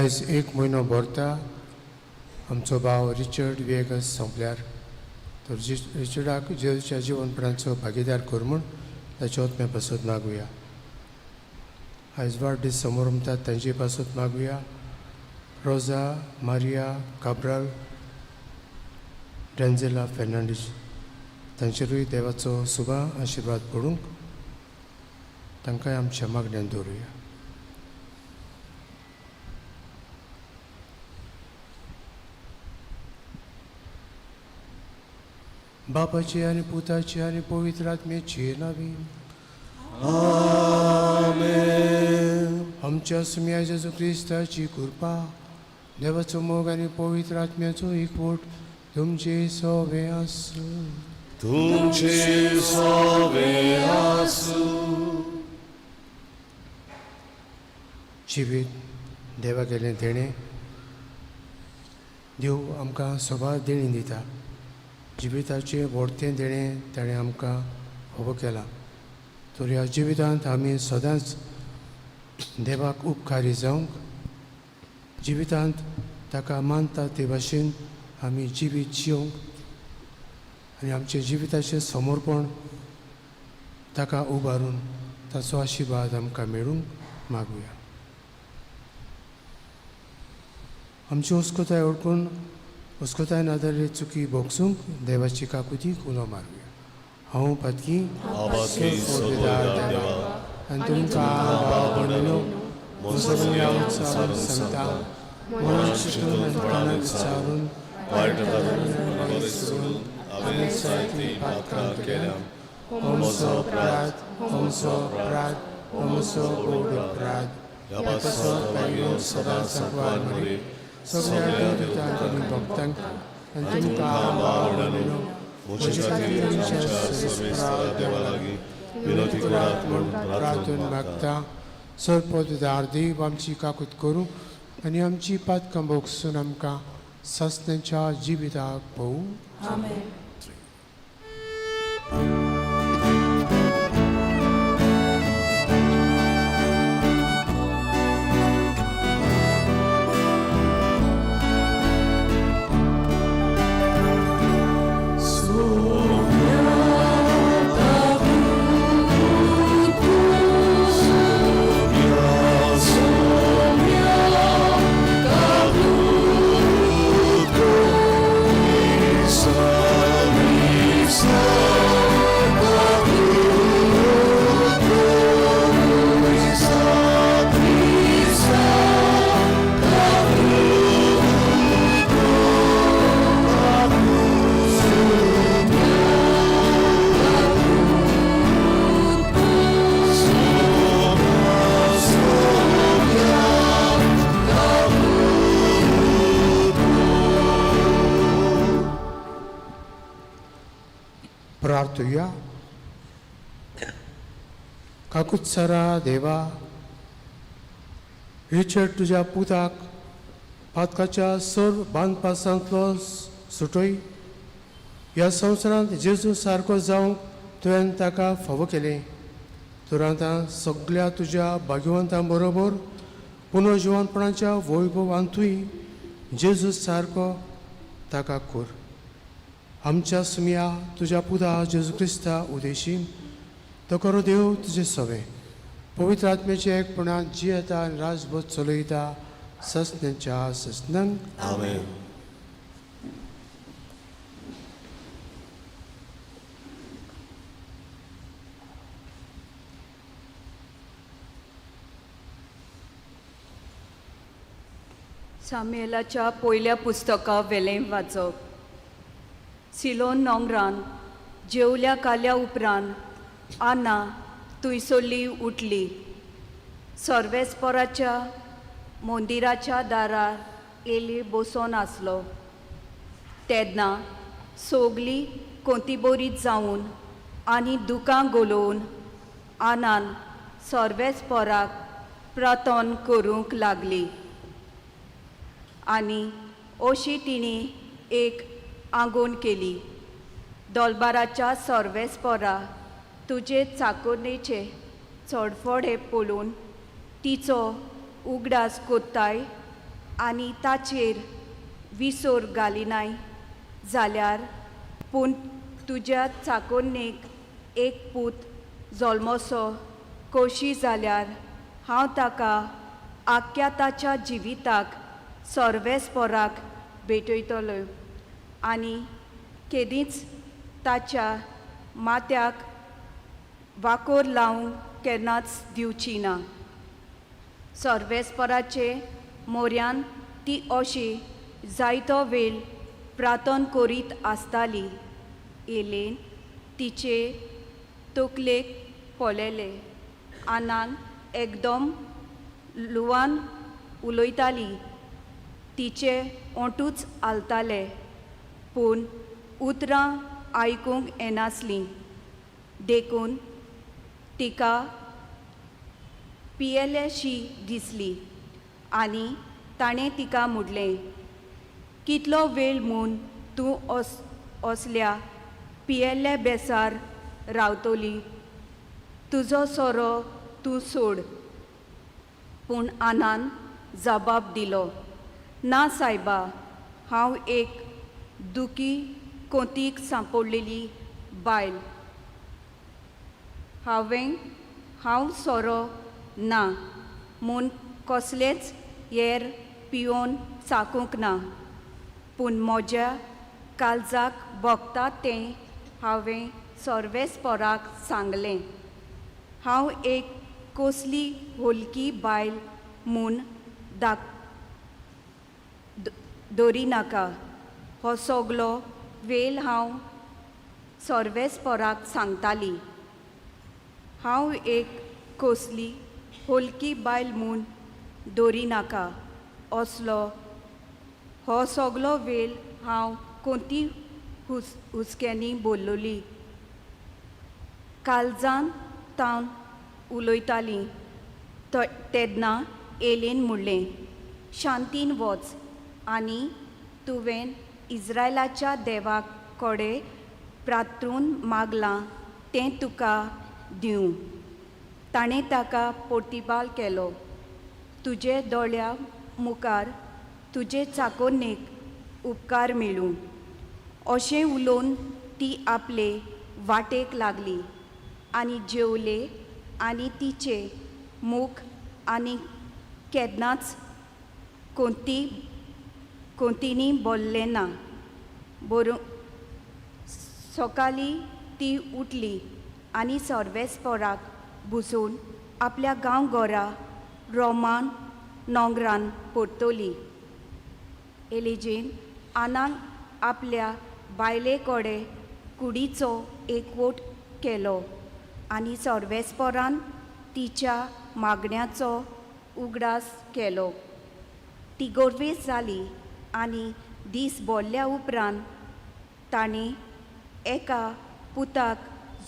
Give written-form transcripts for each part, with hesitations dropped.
आयज 1 म्हयनो भरता आमचो भाव रिचर्ड वेगस सोंपल्यार तर रिचर्डाक जेजूच्या जिवनपणाचो भागीदार कर म्हूण ताचे ओतमे पासत मागुया. आयज वाडदीस समोर म्हणटात तांचे पासत मागुया. रोजा मारिया काब्राल डेंझेला फेर्नांडीस तांचेरूय देवाचो सुबा आशिर्वाद पडूंक तांकांय आमच्या मागण्यांत दवरुया. बापाची आनी पुताची आनी पवित्र आत्म्याची नावी. आमेन. आमच्या सुम्या जेजू क्रिस्ताची कृपा देवाचो मोग आनी पवित्र आत्म्याचो एकवट तुमचे सोबे आसूं. तुमचे सोबे आसूं. जिवीत देवा गेलें देणें देव आमकां सभार देणी दिता. जिविताचें व्हडतें देणें ताणें आमकां फावो केलां. तर ह्या जिवितांत आमी सदांच देवाक उपकारी जावंक जिवितांत ताका मानता ते भाशेन आमी जिवीत जिवंक आनी आमच्या जिविताचें समर्पण ताका उबारून ताचो आशिर्वाद आमकां मेळूंक मागुया. आमची उस्कोताय ओळखून उस्कोताय नादारी चुकी भोगसूंक देवाची काकुतीक उलो मारुया. हांव पातकी आनी तुमकां भाव भयणीनो म्हजो उत्सवाक सांगता मन चिंतून आनी कानाक विचारून हांवें जायती पातकां केल्या. होमचो अपराध होमचो अपराध होमचो गोड अपराध ह्याचो पाययो सदां सांगवार मरे सगळ्या देवतांक आनी भक्तांक आनी तुमकां भाव भयणीनो म्हजे खातीर आमच्या सर्वेस्परा देवा लागीं विनोदी करात म्हूण प्रार्थना मागता. सरपददार देव आमची काकूत करूं आनी आमची पातकां भोगसून आमकां सस्त्यांच्या जिविताक भोवूं. आमेन. प्रार्थुया. काकुत्सरा देवा रिचर्ड तुज्या पुताक पातकाच्या सर्व बांदपासांतलो सुटोय. ह्या संवसारांत जेजू सारको जावंक तुवें ताका फावो केलें. तर आतां सगळ्या तुज्या भाग्यवंतां बरोबर पुनर्जिवनपणाच्या वैभवांतूय जेजू सारको ताका कर. आमच्या सुम्या तुज्या पुता जेजू क्रिस्ता उदेशीन तो करो देव तुजे सवे पवित्र आत्म्याचे एकपणान जियेता आनी राजभोग चलयता सस्त्यांच्या सस्त्यांक. आमेन. सामुएलाच्या पयल्या पुस्तका वेलें वाचप. सिलोन नोंगरान जेवल्या काल्या उपरांत आना तुयसोली उठली. सर्वेस्पराच्या मंदिराच्या दारार एली बसोन आसलो. तेन्ना सोगली कोंतीबोरीत जावन आनी दुकां गोलोवन आनान सर्वेस्पराक प्रार्थना करूंक लागली. आनी अशी तिणी एक आंगोण केली. दोलबाराच्या सर्वेस्परा तुजे चाकोनेचे चडफड हे पळोवन तिचो उगडास कोत्ताय आनी ताचेर विसोर घालिनाय जाल्यार पूण तुज्या चाकोन्नेक एक पूत जल्मोसो कोशी जाल्यार हांव ताका आख्या ताच्या जिविताक सर्वेस्पराक भेटयतलो आनी केदींच ताच्या माथ्याक वाकोर लावंक केन्नाच दिवची ना. सर्वेस्पराचे मोऱ्यान ती अशी जायतो वेळ प्रार्थना करीत आसताली. एलेन तिचे तकलेक पळयले. आनान एकदम लुवान उलयताली. तिचे ओंटूच हालताले पूण उतरां आयकूंक येनासलीं. देखून तिका पियेलेशी दिसली आनी ताणें तिका म्हणलें, कितलो वेळ म्हूण तूं असल्या पियेल्ल्या बेसार रावतली? तुजो सोरो तूं सोड. पूण आनान जबाब दिलो, ना सायबा, हांव एक दुखी कोंतीक सांपडलेली बायल. हांव सोरो ना म्हूण कसलेच हेर पिवोन चाकूंक ना. पूण म्हज्या काळजाक भोगता तें हांवें सर्वेस्पराक सांगलें. हांव एक कसली होलकी बायल म्हूण दवरिनाका. हो सगलो वेळ हांव सर्वेस्पराक सांगताली. हांव एक कसली होलकी बायल म्हूण दवरिनाका असलो हो सगलो वेळ हांव कोणती हुस्क्यांनी बोल्लोली. काळजान तावन उलयतालीं तेन्ना एलेन म्हणलें, शांतीन वच आनी तुवें इस्रायलाच्या देवा कडेन प्रार्थून मागलां तें तुका दिवं. ताणें ताका पोर्तिबाल केलो. तुजे दोळ्या मुखार तुजे चाकोन्नेक उपकार मेळूं. अशें उलोवन ती आपले वाटेक लागली आनी जेवले आनी तिचे मूख आनी केन्नाच कोंतींनी बोल्लें ना. सकाळीं ती उठली आनी सर्वेस्पराक बुजोवन आपल्या गांवघरा रोमान नोंगरान परतली. एलिजेन आनान आपल्या बायले कडेन कुडीचो एकवोट केलो आनी सर्वेस्परान तिच्या मागण्याचो उगडास केलो. ती गोरवेस जाली आनी दीस भोरल्या उपरांत ताणें एका पुताक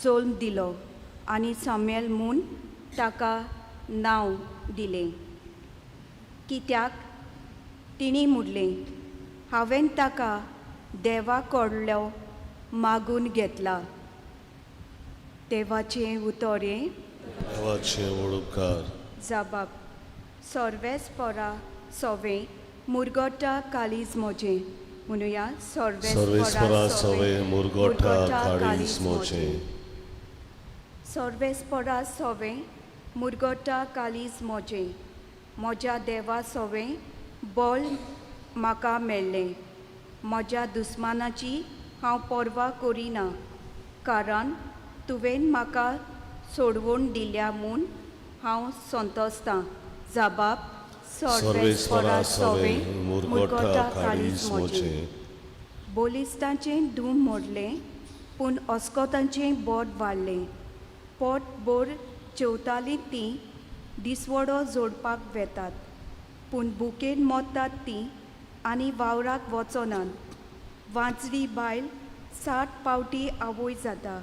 जल्म दिलो आनी साम्युएल म्हूण ताका नांव दिलें. कित्याक तिणी म्हणलें, हांवें ताका देवा कडलो मागून घेतला. देवाचें उतोरें. देवाचे वळूकार. जबाब. सर्वेस्परा सोवें मुरगोटा काळीज मोजें. म्हणुया, सर्वेस्परा सोवें मुरगोटा काळीज मोजें. सर्वेस्परा सोवें मुरगोटा काळीज मोजें. म्हज्या देवा सोवें बोल म्हाका मेळ्ळें. म्हज्या दुस्मानाची हांव पर्वा करिना, कारण तुवें म्हाका सोडवून दिल्या म्हूण हांव संतोसतां. जबाब. सर्वेस्परा सोवें मुरगोटा काळीज मोजें. बोलिस्तांचें धूम मोडलें पूण अस्कोतांचें बोट वाडलें. पोट बोर जेवतालीं तीं दिसवडो जोडपाक वेतात, पूण भुकेन मरतात तीं आनी वावराक वचनात. वांचडी बायल 60 पावटी आवय जाता,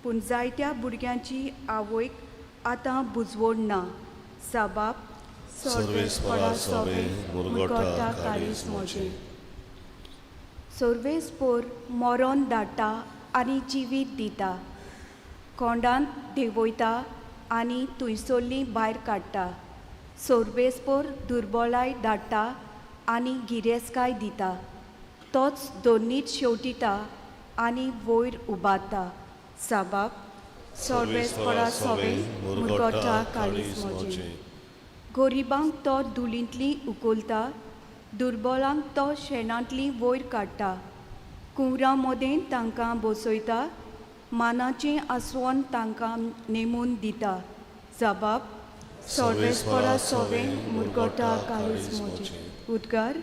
पूण जायत्या भुरग्यांची आवयक आतां बुजवण ना. जबाब. सर्वेस्परा सोवें मुरगोटा काळीज मोजें. सर्वेस्पोर मरण धाडटा आनी जिवीत दिता. कोंडांत देंवयता आनी थंयसरलीं भायर काडटा. सर्वेस्पोर दुर्बळाय धाडटा आनी गिरेस्काय दिता. तोच दोनीत शेवटिता आनी वयर उबारता. साबाब सर्वेस्परा सवे मुरगोटा काळीज मोजे. गरिबांक तो दुलींतली उखलता, दुर्बलांक तो शेणांतली वयर काडटा. कुंवरां मदें तांकां बसयता, मानाचें आसवण तांकां नेमून दिता. जबाब सर्वेस्परा सवे मुरगोटा काळीज मोजे. उद्गार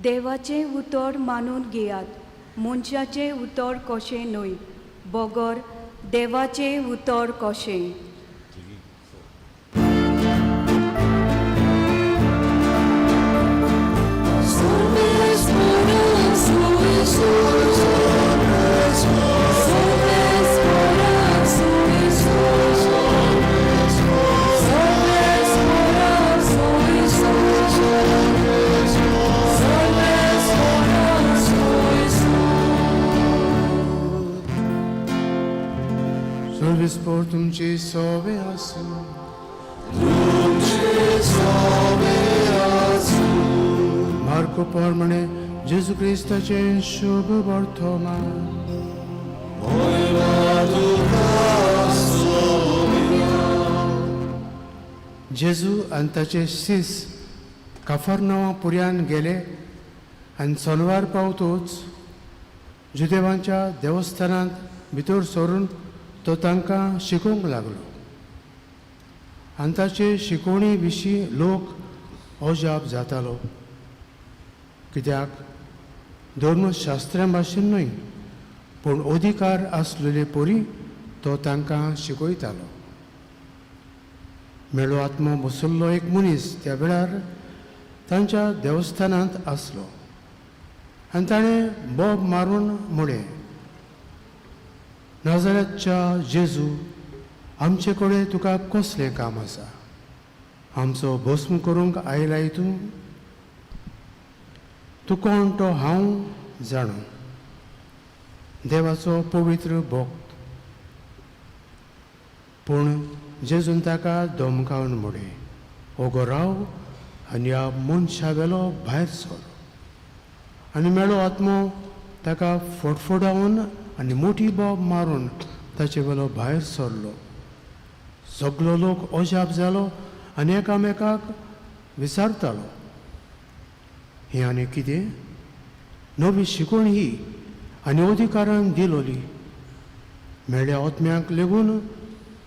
देवाचे उतर मानून घेयात, मनशाचे उतर कशें न्हय. बोगोर देवाचे उतर कशें. सर्वेस्पर तुमचे सवे आसूं. मार्को प्रमाणे जेजू क्रिस्ताचे शुभ वर्तमान. जेजू आनी ताचे शिस कफरनावा पुर्यान गेले आनी सोनवार पावतूच जुदेवांच्या देवस्थानांत भितर सरून तो तांकां शिकोवंक लागलो. आनी ताचे शिकोवणी विशीं लोक अजाप जातालो, कित्याक धर्मशास्त्रा भाशेन न्हय पूण अधिकार आसलेले परी तो तांकां शिकयतालो. मेळो आत्मो बसल्लो एक मनीस त्या वेळार तांच्या देवस्थानांत आसलो आनी ताणें बोब मारून म्हळें, नाजारेतच्या जेजू, आमचे कडेन तुका कसलें काम आसा? आमचो भस्म करूंक आयलाय तूं कोण तो हांव जाणा, देवाचो पवित्र भक्त. पूण जेजून ताका धमकावन म्हळें, ओगो राव आनी ह्या मनशा वेलो भायर सर. आनी मेळो आत्मो ताका फडफडावन आनी मोठी बोब मारून ताचे वेलो भायर सरलो. सगलो लोक अजाप जालो आनी एकामेकाक विचारतालो, ही आनी कितें नवी शिकवण ही आनी अधिकारान दिलोली. मेळ्या आत्म्याक लेगून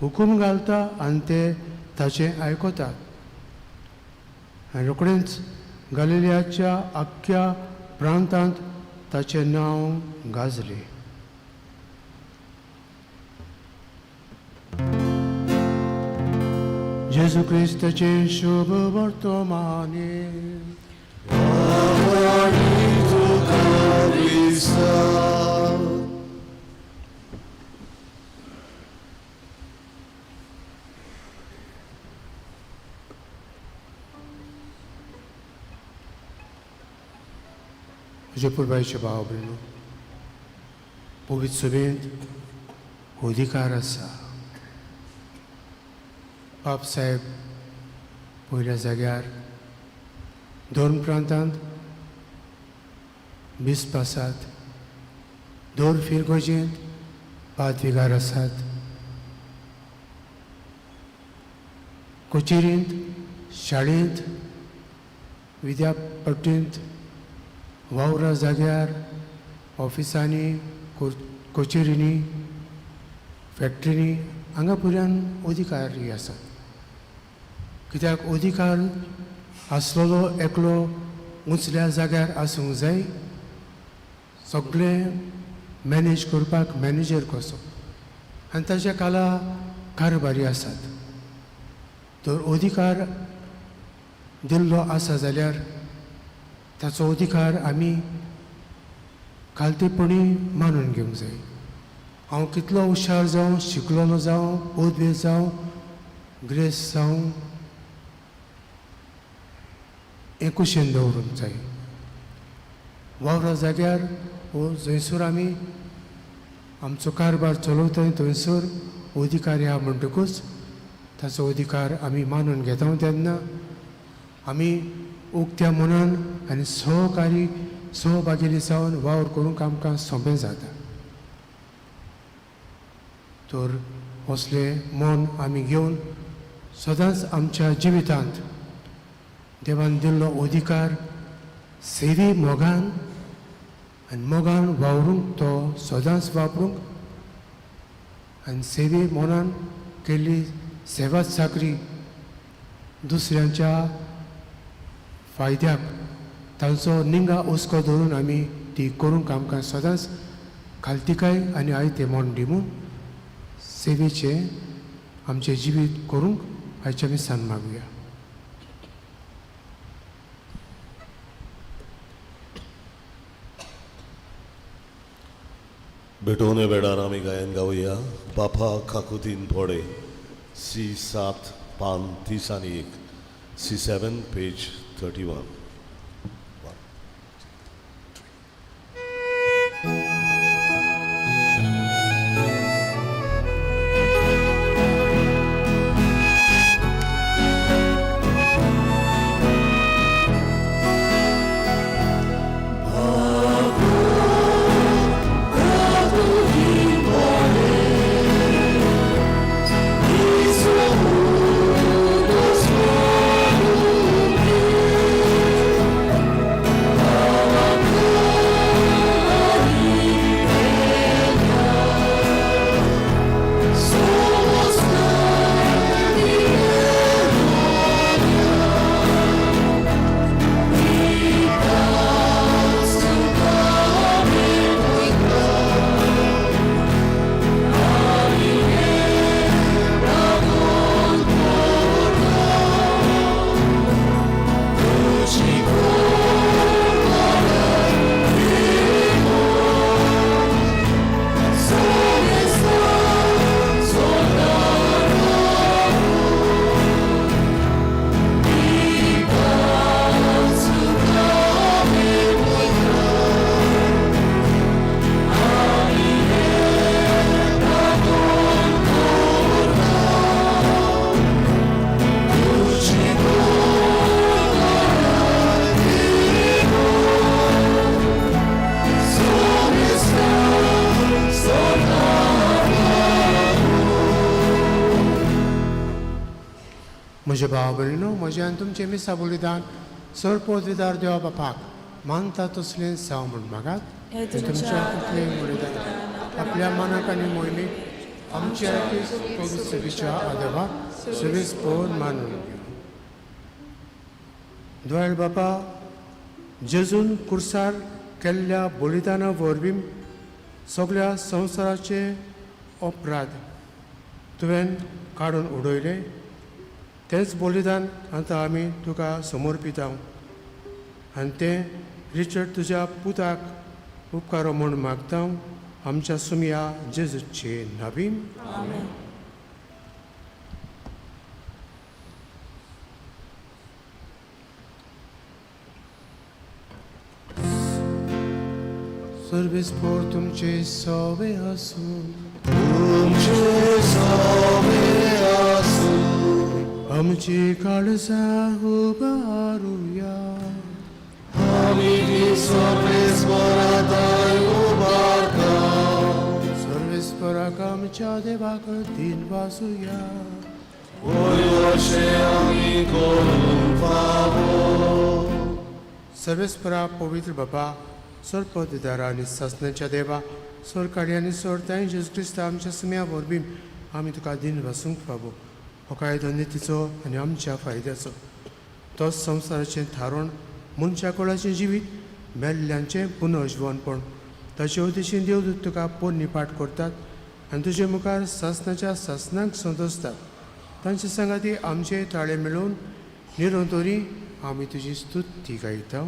हुकूम घालता आनी ते ताचें आयकतात. आनी रोखडेंच गलिलियाच्या आख्ख्या प्रांतांत ताचें नांव गाजलें. जेजू क्रिस्ताचे शुभ वर्तमाने. म्हजे पुरबायचे भाव भयणो, पवित्र सभेंत अधिकार आसा. बाब साहेब पयल्या जाग्यार धर्म प्रांतांत बिस्प आसात, दर फिरगोजेंत पादविगार आसात, कोचेरींत, शाळेंत, विद्यापीठांत, वावरा जाग्यार, ऑफिसांनी, कोचेरींनी, फॅक्टरींनी हांगा पर्यान अधिकारी आसात. कित्याक अधिकार आसलेलो एकलो उंचल्या जाग्यार आसूंक जाय, सगळें मॅनेज करपाक मॅनेजर कसो, आनी ताच्या खाला कारभारी आसात. तर अधिकार दिल्लो आसा जाल्यार ताचो अधिकार आमी खालतीपणी मानून घेवंक जाय. हांव कितलो हुशार जावं, शिकलेलो जावं, पदवी जावं, ग्रेस जावं, हें कुशीन दवरूंक जाय. वावरा जाग्यार वो जंयसर आमी आमचो कारबार चलोवता थंयसर अधिकारी आहा म्हणटकूच ताचो अधिकार आमी मानून घेता तेन्ना आमी उक्त्या मनान आनी सहभागिरी जावन वावर करूंक आमकां सोंपें जाता. तर असले मन आमी घेवन सदांच आमच्या जिवितांत देवान दिल्लो अधिकार सेवी मोगान आनी मोगान वावरूंक तो सदांच वापरूंक आनी सेवी मनान केल्ली सेवा चाकरी दुसऱ्यांच्या फायद्याक तांचो निंगा उस्को धरून आमी ती करूंक आमकां सदांच खालतिकाय आनी आयते मन दिवून सेवेचे आमचें जिवीत करूंक आयचे आमी सान मागुया. भेटोवने वेळार आमी गायन गावया. बापा काकुतीन पडे C7 पान 31 C7 पेज 31. म्हजे भाव भयणीनो, म्हजें आनी तुमचें मिसा बलिदान सरपोतदार देवा बापाक मानता तसलें जावं म्हूण मागात. तुमच्या कितलें बलिदान आपल्या मनाक आनी मोहिमेक आमच्या पवित्र सेवेच्या आदवाक सगळेच पळोवन मानून घेवं. दयाळ बापा, जेजून कुर्सार केल्ल्या बलिदाना वरवीं सगळ्या संवसाराचे अपराध तुवें काडून उडयले. तेंच बलिदान आतां आमी तुका समर्पिता आनी तें रिचर्ड तुज्या पुताक उपकारो म्हूण मागता आमच्या सुमया जेजूचे नांवीन. सर्वेस्पर तुमचे सवे आसूं, आमची काळजां उबारुया. सर्वेस्पराक आमच्या देवाक दिन वाजुया. सर्वेस्परा पवित्र बाबा, सरपददारा आनी सासणाच्या देवा, सरकारी आनी सरताय जेजू क्रिस्त आमच्या सुम्या वरवीं आमी तुका दिन वासूंक पावो. हो कायदो नितीचो आनी आमच्या फायद्याचो. तोच संवसाराचें थारोण, मनशा कुळाचें जिवीत, मेल्ल्यांचें पुनर्जीवनपण, ताचे उद्देशीन देवदूत तुका पोरणी पाठ करतात आनी तुजे मुखार सासणाच्या सासणांक संतोसतात. तांचे सांगाती आमचे ताळे मेळोवन निरंतरी आमी तुजी स्तुती गायता.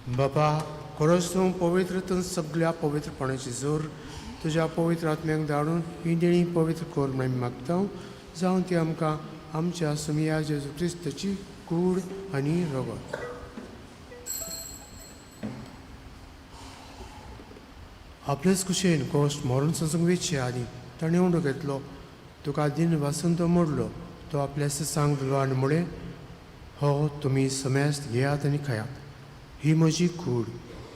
बापा खरोच तूं पवित्रतून सगळ्या पवित्रपणाची जोर तुज्या पवित्र आत्म्याक धाडून ही देणी पवित्र कोर म्हणून मागता जावन ती आमकां आमच्या सुमिया जेजू क्रिस्ताची कूड आनी रगत. आपलेच कुशेन कोश्ट मरून संसूंक वेचचे आनी ताणें उंडो घेतलो तुका दिन वासून तो मोडलो तो आपल्या सांग दिलो आनी म्हळें हो तुमी समेस्त घेयात आनी खायात ही म्हजी कूड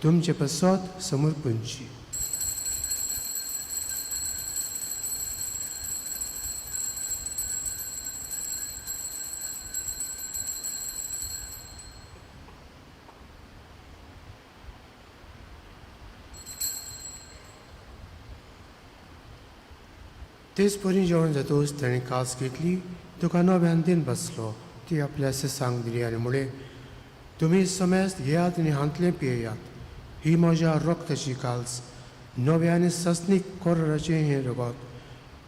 तुमचे पसत समर्पणची. तेच परी जेवण जातोच ताणें कास घेतली तुका नव्यान दिन बसलो ती आपल्या सांग दिली आनी म्हळें तुमी समेस्त घेयात आनी हांतलें पियेयात ही म्हज्या रक्ताची काल्स नव्या आनी सस्नीक कोराचें हें रगत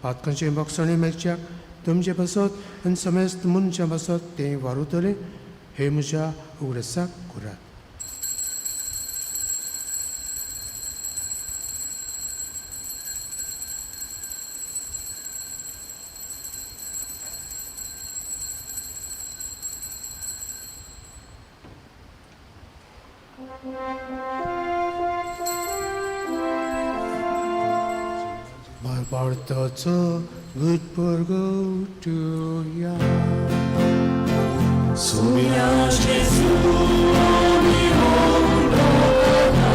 पातकांचें बक्षणें मेळच्याक तुमचे बसत आनी समेस्त मनशां बसत तें वारुतलें हे म्हज्या उगडसाक करात. My thoughts are good for go to ya. Sumia Jesu ami hondo kana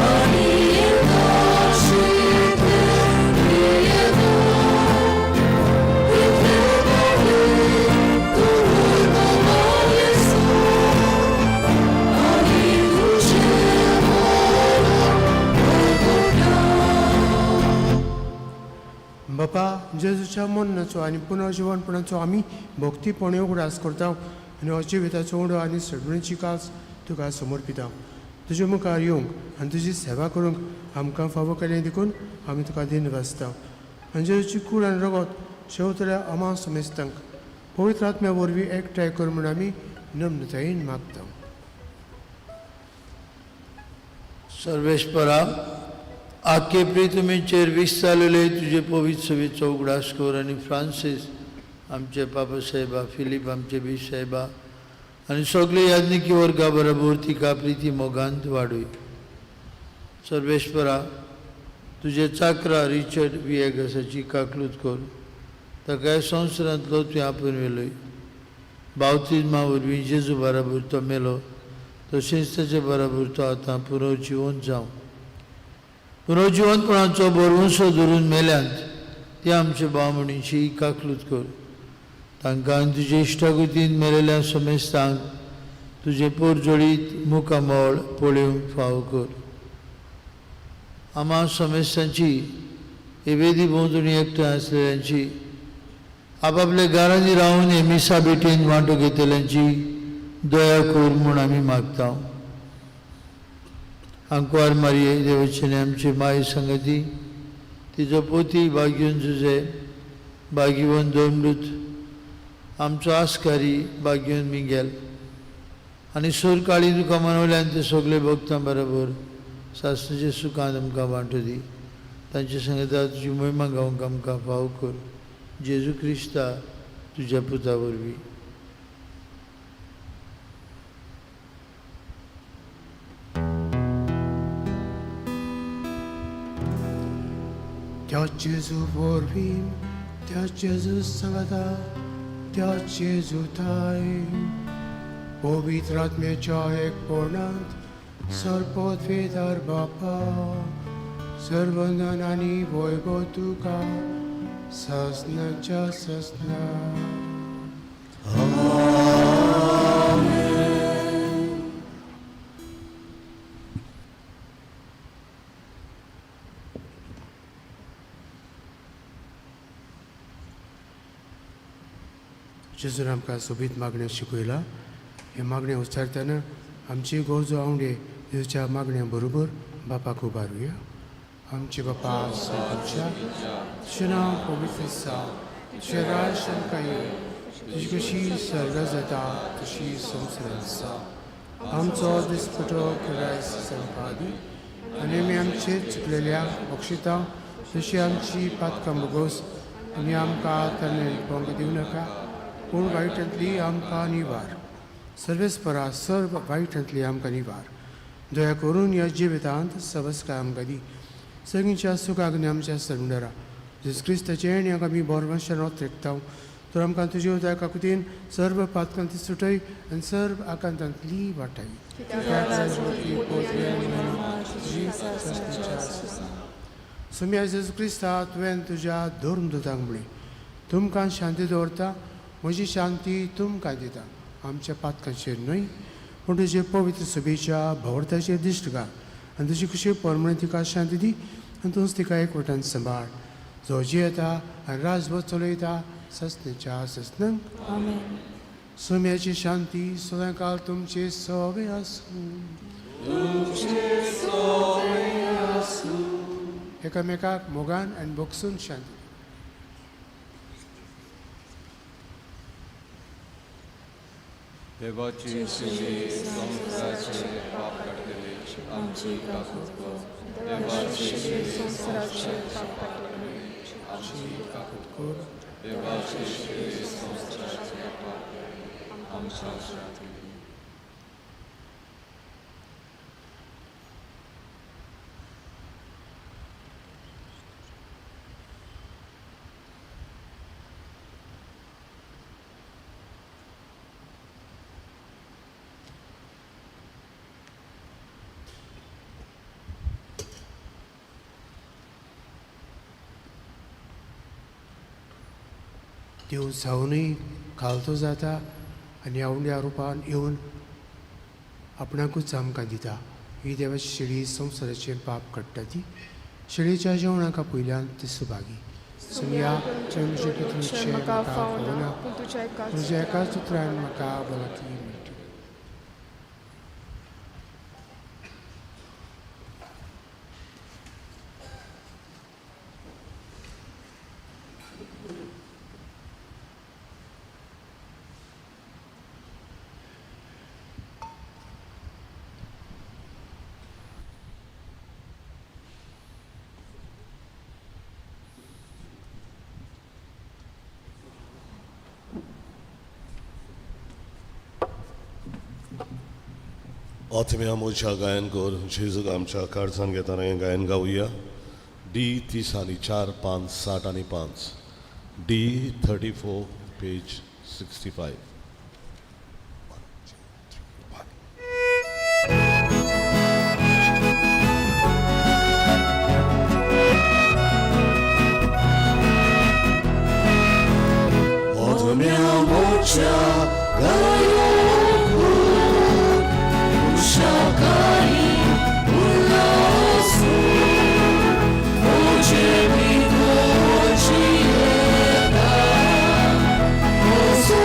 ani indoshite yedo itebali tu no Yesu ani duche बापा जेजूच्या मरणाचो आनी पुनर्जीवनपणाचो आमी भक्तीपणे उगडास करता आनी अजिविताचो उंडो आनी सडणीची कास तुका समर्पिता. तुजे मुखार येवंक आनी तुजी सेवा करूंक आमकां फावो केलें देखून आमी तुका दिन वाचता आनी जेजूची कूड आनी रगत शेवतल्या आमा समेस्तांक पवित्र आत्म्या वरवीं एकठांय कर म्हूण आमी नम्रतायेन मागता. सर्वेश्वरा आखे प्रितुमेचेर विस्तारलेले तुझे पवित्र सवेचो उगडास कर आनी फ्रांसीस आमचे पापा साहेबा फिलीप आमचे बी साहेबा आनी सगळे याज्ञिकी वर्गा बरोबर तिका प्रिती मोगांत वाडूय. सर्वेश्वरा तुझे चाकरा रिचर्ड विएगसाची काकलूत कर ताका ह्या संवसारांतलो तुवें आपूण वेलोय बावतिजमा वरवीं जेजू बरोबर तो मेलो तशेंच ताचे बरोबर तो आतां पुनर्जिवंत जावं पुनर्जिवंतपणाचो बरवंसो धरून मेल्यांत ते आमचे बामणीची काकलूत कर तांकां तुजे इश्टागुतीन मेलेल्या समेस्तांक तुजे पोरजोडीत मुखामोळ पळोवंक फाव कर. आमा समेस्तांची वेदी भोंवतणी एकठांय आसलेल्यांची आपापल्या घरांनी रावन हे मिसा बेटीन वांटो घेतल्यांची दया कर म्हूण आमी मागता. अंकवार मारये देवाचे आमची माय संगती तिजो पोती भाग्यवन जुजे भाग्यवन दोमृत आमचो आस्कारी भाग्यवन मिगेल आनी सोर काळी तुका मनवल्यान ते सगळे भक्तां बरोबर सासणाचे सुखांत आमकां वांटो दी. तांचे संगता तुजी महिमा गावंक आमकां फाव कर जेजू क्रिस्ता तुज्या पुता वरवीं. त्या जेजू वरवीं त्या जेजू सांगता त्या जेजू थाय पवित्र आत्म्याच्या एकपणांत सर्पोद्वेदार बापा सर्वनन आनी वैभव तुका ससनाच्या ससना. जेजून आमकां सोबीत मागण्यो शिकयला हे मागण्यो उच्चारतना आमची गरजो आवडे जेजूच्या मागण्या बरोबर बापाक उबारुया. आमचे बापा स्वर्गाच्या तुजें नांव पवित्र आसा तुजें राज्य आमकां येवं तुजी कशी स्वर्गांत जाता तशी संवसारांत आसा. आमचो दिसपटो क्रायस्त संपादी आनी आमी आमचे चुकलेल्या बक्षिता तशी आमची पातकां भोगोस आनी आमकां तरणेपण दिवं नाका पूण वायटांतली आमकां निवार सर्वेस्परा सर्व वायटांतली आमकां निवार दया करून ह्या जिवितांत सबस्काय आमकां दी सगळींच्या सुखाक आनी आमच्या सरुंडरा जेस क्रिस्ताचे आनी आमी बोरवंशांत रेखताव तर आमकां तुजे उदया काकुतीन सर्व पातकांती सुटय आनी सर्व आकांतांतली वाटाय सुम्या जेजू क्रिस्ता तुवें तुज्या धर्म दुतांक म्हळें तुमकां शांती दवरता म्हजी शांती तुमकां दिता आमच्या पातकांचेर न्हय पूण तुजे पवित्र सभेच्या भोवरताचेर दिश्ट घाल आनी तुजी खुशी परमणे तिका शांती दी आनी तूंच तिका एकवटान सांबाळ जो जियेता आनी राजभर चलयता सस्तेच्या सस्नंक सोम्याची शांती सदांकाळ तुमचे सवे आसूं एकामेकाक मोगान आनी बोगसून शांती देवाची शिली संसाराचे पाप काढलेले आमची काकूत कर देवाची शिली संसाराचे पाप काढलेले आमची काकूत कर देवाची शिली संसाराचे पाप काढलेले आमच्या शांती देव जावनूय खालतो जाता आनी आवंड्या रुपान येवन आपणाकूच आमकां दिता ही देवाची शिडी संवसाराचेर पाप काडटा ती शिडीच्या जेवणाका पयल्यान ती सुभागी सुमया तुमचे पुत्रूचे म्हाका फावना तुज्या एकाच उतरान म्हाका भलायकी मेळटा Otimia mocha gayan kor, Jesu आमच्या कारसान घेताना हे गायन गाऊया D30 आणि 4, 5, 7 आणि 5 D34 page 65 Otimia mocha gayan kor Ushakari ulasu Oche mito chieta Oso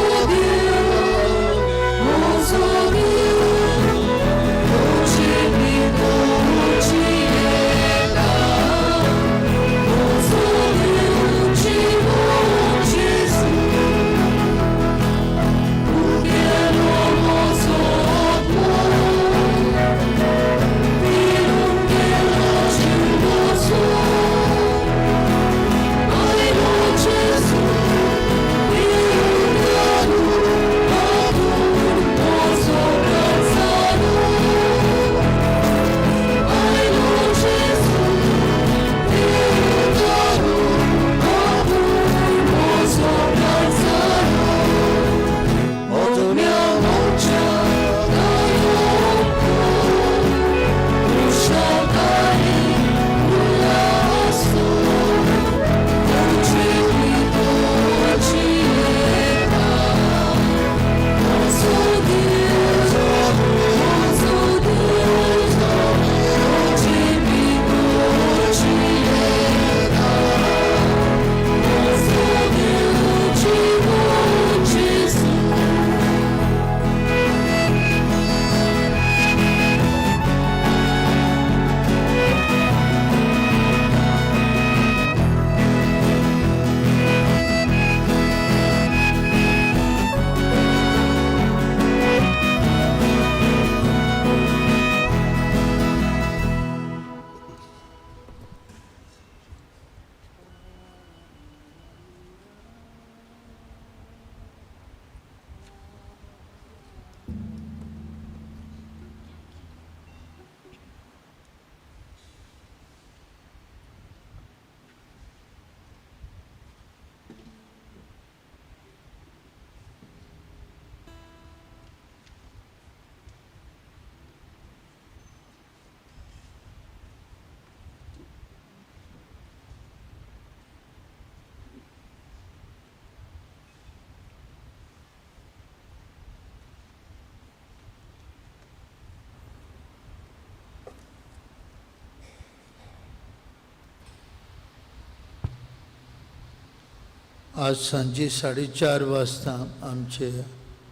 आज सांजे 4:30 वाजता आमचे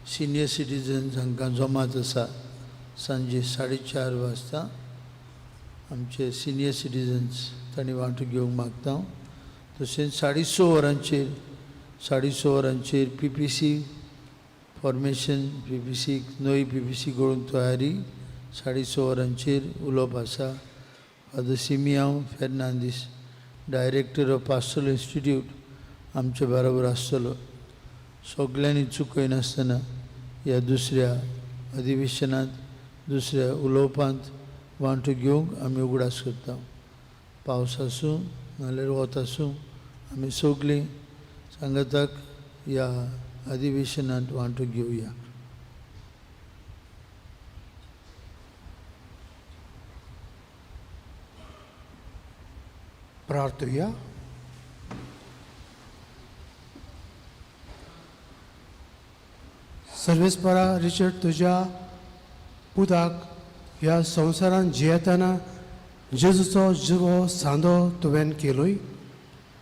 सिनियर सिटीजन्स हांकां जमात आसा. सांजे 4:30 वाजता आमचे सिनियर सिटीजन्स तांणी वांटो घेवंक मागता. तशेंच 6:30 वरांचेर PPC फॉर्मेशन, PPC नवी PPC घडोवन तयारी 6:30 वरांचेर उलोवप आसा. Father Simiao Fernandes, director of pastoral institute आमचे बरोबर आसतलो. सगळ्यांनी चुकयनासतना ह्या दुसऱ्या अधिवेशनांत दुसऱ्या उलोवपांत वांटो घेवंक आमी उगडास करता. पावस आसूं नाल्यार वत आसूं आमी सगळीं सांगताक ह्या अधिवेशनांत वांटो घेवया. प्रार्थुया. सर्वेस्परा रिचर्ड, तुज्या पुताक ह्या संवसारान जियेतना जेजूचो जिवो सांदो तुवें केलोय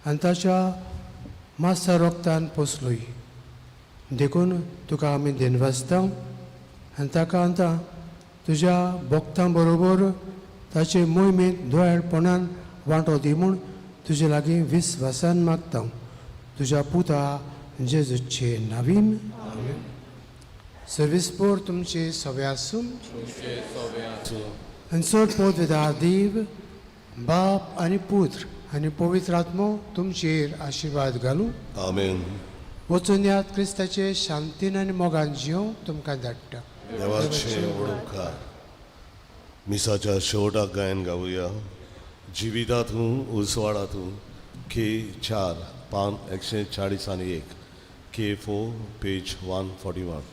आनी ताच्या मातसा रोगतान पोसलोय. देखून तुका आमी देनवाजता आनी ताका आतां तुज्या भक्तां बरोबर ताचे मोहिमेंत दोळाळपणान वांटो दी म्हूण तुजे लागीं विस्वासान मागता. तुज्या पुता जेजूचे नांवीन. सर्वेस्पोर तुमचे सवे आसूं आनी चड पदवेदार देव, बाप आनी पुत्र आनी पवित्र आत्मो तुमचेर आशिर्वाद घालूं. आमेन. वचून यात क्रिस्ताचे शांतीन आनी मोगान जियो तुमकां धाडटा. देवाचे वडोवकार. मिसाच्या शेवटाक गायन गावया. जिवितांतूं उसवाडांतूं K4 पान 141 K4 पेज 141.